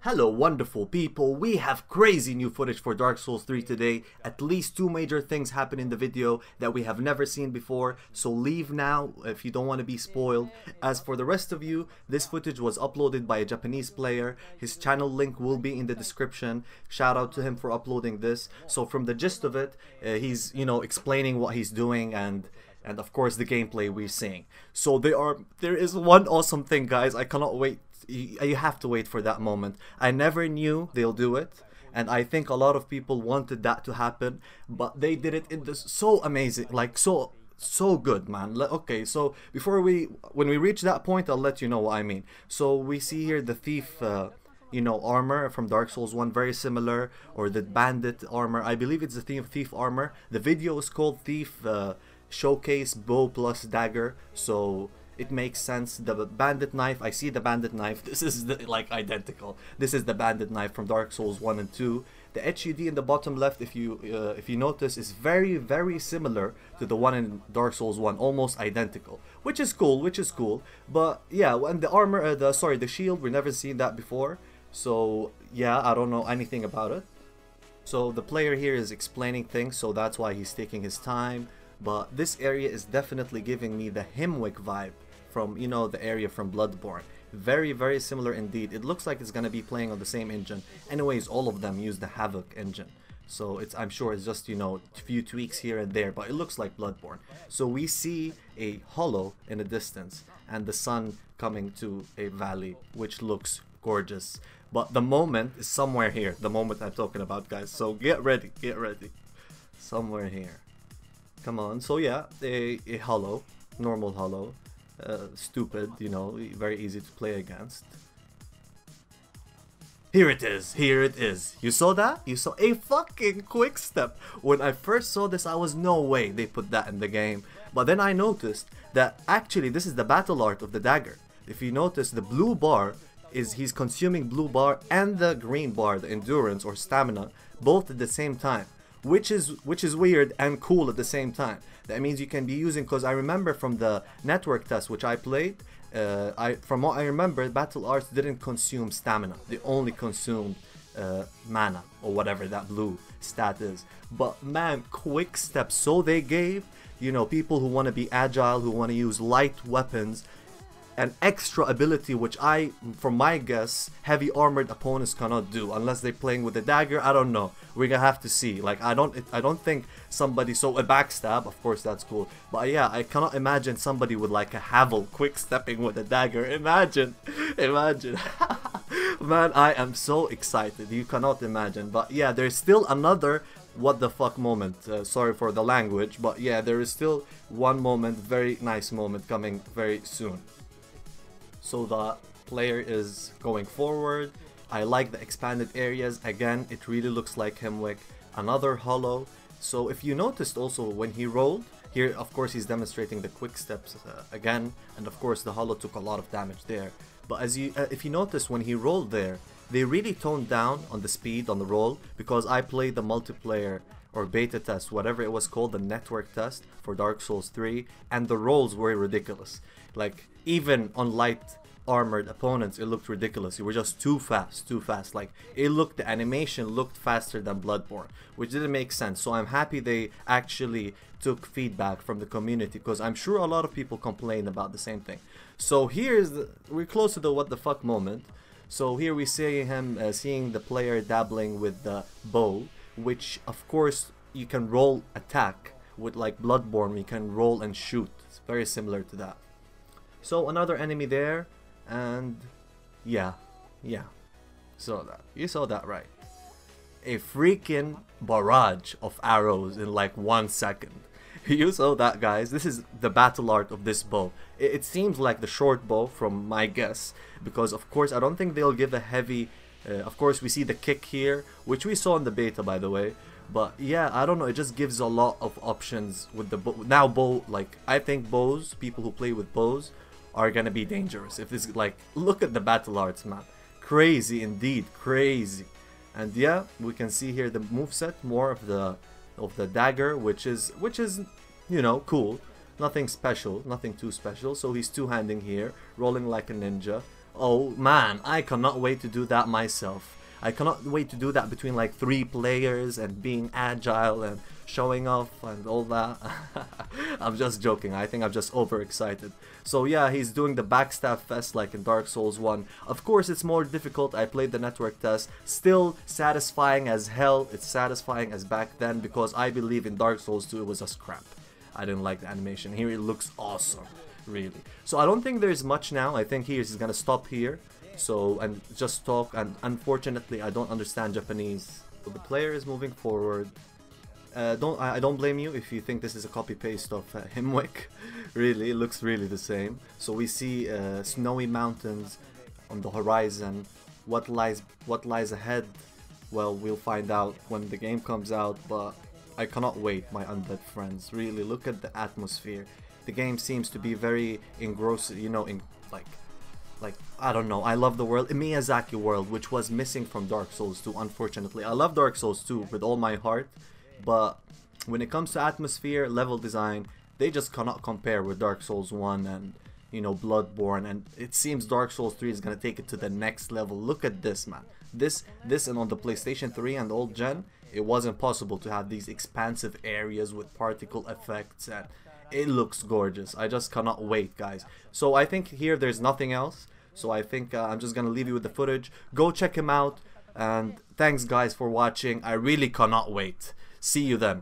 Hello wonderful people, we have crazy new footage for Dark Souls 3 today. At least two major things happen in the video that we have never seen before, so leave now if you don't want to be spoiled. As for the rest of you, this footage was uploaded by a Japanese player. His channel link will be in the description. Shout out to him for uploading this. So from the gist of it, he's explaining what he's doing and of course the gameplay we're seeing. So there is one awesome thing, guys. I cannot wait. You have to wait for that moment. I never knew they'll do it, and I think a lot of people wanted that to happen, but they did it in this so amazing, like so good, man. Okay, so when we reach that point, I'll let you know what I mean. So we see here the thief armor from Dark Souls 1, very similar, or the bandit armor. I believe it's the thief armor. The video is called Thief Showcase Bow plus Dagger, so it makes sense. The bandit knife, I see the bandit knife. This is like identical. This is the bandit knife from Dark Souls 1 and 2. The HUD in the bottom left, if you notice, is very similar to the one in Dark Souls 1, almost identical, which is cool. But yeah, and the armor, the shield, we've never seen that before. So yeah, I don't know anything about it. So the player here is explaining things, so that's why he's taking his time. But this area is definitely giving me the Himwick vibe from, the area from Bloodborne. Very similar indeed. It looks like it's gonna be playing on the same engine. Anyways, all of them use the Havoc engine. So I'm sure it's just, a few tweaks here and there, but it looks like Bloodborne. So we see a hollow in the distance and the sun coming to a valley, which looks gorgeous. But the moment is somewhere here, the moment I'm talking about, guys. So get ready. Somewhere here. Come on. So yeah, a hollow, normal hollow. Stupid, very easy to play against. Here it is. You saw that? You saw a fucking quick step. When I first saw this, I was no way they put that in the game. But then I noticed that actually this is the battle art of the dagger. If you notice, the blue bar is he's consuming blue bar and the green bar, the endurance or stamina, both at the same time. Which is weird and cool at the same time. That means you can be using, because I remember from the network test which I played, from what I remember, battle arts didn't consume stamina. They only consumed mana or whatever that blue stat is. But man, quick steps. So they gave people who want to be agile, who want to use light weapons, an extra ability which from my guess, heavy armored opponents cannot do unless they're playing with a dagger. I don't know. We're gonna have to see. Like I don't think somebody, so a backstab, of course that's cool. But yeah, I cannot imagine somebody with like a Havel quick stepping with a dagger. Imagine. Man, I am so excited. You cannot imagine. But yeah, there's still another what the fuck moment. Sorry for the language, but yeah, there is still one moment, very nice moment coming very soon. So the player is going forward. I like the expanded areas. Again, it really looks like Himwick. Another hollow. So if you noticed also when he rolled, here of course he's demonstrating the quick steps again, and of course the hollow took a lot of damage there. But if you notice when he rolled there, they really toned down on the speed on the roll, because I played the multiplayer or beta test, whatever it was called, the network test for Dark Souls 3, and the rolls were ridiculous. Like even on light armored opponents, it looked ridiculous. You were just too fast. Like the animation looked faster than Bloodborne, which didn't make sense. So I'm happy they actually took feedback from the community, because I'm sure a lot of people complain about the same thing. So we're close to the what the fuck moment. So here we see him seeing the player dabbling with the bow, which of course you can roll attack with, like Bloodborne, you can roll and shoot. It's very similar to that. So another enemy there, and yeah, you saw that right. A freaking barrage of arrows in like 1 second. You saw that, guys. This is the battle art of this bow. It seems like the short bow from my guess, because of course I don't think they'll give a heavy, of course we see the kick here, which we saw in the beta by the way. But yeah, I don't know, it just gives a lot of options with the bow. Now like I think bows, people who play with bows are gonna be dangerous. If this, like, look at the battle arts, man. Crazy indeed, crazy. And yeah, we can see here the moveset, more of the dagger, which is cool. Nothing special, nothing too special. So he's two-handing here, rolling like a ninja. Oh man, I cannot wait to do that myself. I cannot wait to do that between like 3 players and being agile and showing off and all that. I'm just joking. I think I'm just overexcited. So yeah, he's doing the backstab fest like in Dark Souls 1. Of course, it's more difficult. I played the network test. Still satisfying as hell. It's satisfying as back then because I believe in Dark Souls 2 it was a scrap. I didn't like the animation. Here it looks awesome, really. So I don't think there's much now. I think he's gonna stop here. So, and just talk, and unfortunately I don't understand Japanese. So the player is moving forward. I don't blame you if you think this is a copy paste of Himwick. Really, it looks really the same. So we see snowy mountains on the horizon. What lies ahead? Well, we'll find out when the game comes out, but I cannot wait, my undead friends. Really, look at the atmosphere. The game seems to be very engrossing, you know, in like, I don't know, I love the world, Miyazaki world, which was missing from Dark Souls 2, unfortunately. I love Dark Souls 2 with all my heart, but when it comes to atmosphere, level design, they just cannot compare with Dark Souls 1 and, you know, Bloodborne, and it seems Dark Souls 3 is gonna take it to the next level. Look at this, man. This and on the PlayStation 3 and old gen, it wasn't possible to have these expansive areas with particle effects, and it looks gorgeous. I just cannot wait, guys. So I think here there's nothing else. So I think I'm just gonna leave you with the footage. Go check him out. And thanks, guys, for watching. I really cannot wait. See you then.